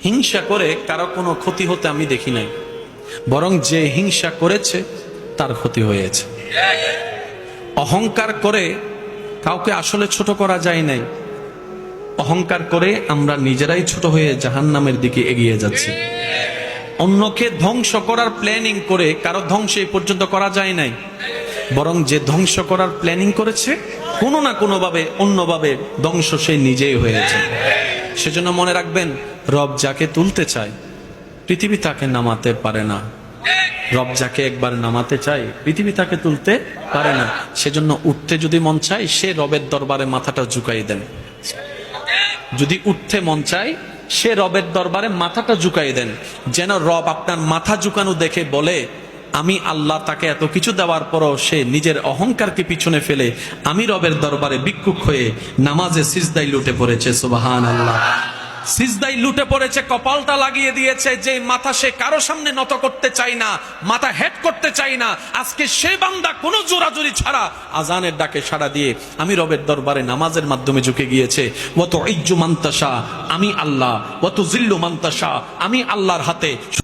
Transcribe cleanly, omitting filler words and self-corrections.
হিংসা করে কারো কোনো ক্ষতি হতে আমি দেখি নাই, বরং যে হিংসা করেছে তার ক্ষতি হয়েছে। অহংকার করে কাউকে আসলে ছোট করা যায় নাই, অহংকার করে আমরা নিজেরাই ছোট হয়ে জাহান্নামের দিকে এগিয়ে যাচ্ছি। অন্যকে ধ্বংস করার প্ল্যানিং করে কারো ধ্বংস এই পর্যন্ত করা যায় নাই, বরং যে ধ্বংস করার প্ল্যানিং করেছে কোনো না কোনো ভাবে অন্যভাবে ধ্বংস সে নিজেই হয়েছে। সেজন্য মনে রাখবেন, রব যাকে তুলতে চায় পৃথিবী তাকে নামাতে পারে না। রব যাকে একবার নামাতে চায় পৃথিবী তাকে তুলতে পারে না। সেজন্য উঠতে যদি মন চায় সে রবের দরবারে মাথাটা ঝুঁকাই দেন। যদি উঠতে মন চায় সে রবের দরবারে মাথাটা ঝুঁকাই দেন, যেন রব আপনার মাথা ঝুঁকানো দেখে বলে আমি আল্লাহ। তাকে এত কিছু দেওয়ার পরও সে নিজের অহংকারকে পিছনে ফেলে আমি রবের দরবারে ভিক্ষুক হয়ে নামাজে সিজদায় লুটে পড়েছে। সুবহানাল্লাহ। সিজদায় লুটে পড়েছে, কপালটা লাগিয়ে দিয়েছে। যে মাথা সে কারো সামনে নত করতে চায় না, মাথা হেড করতে চায় না, আজকে সে বান্দা কোনো জোরাজুরি ছাড়া আজানের ডাকে সাড়া দিয়ে আমি রবের দরবারে নামাজের মাধ্যমে ঝুঁকে গিয়েছে। ওয়া তুইজ্জু মান তাশা, আমি আল্লাহ, ওয়া তুযিল্লু মান তাশা, আমি আল্লাহর হাতে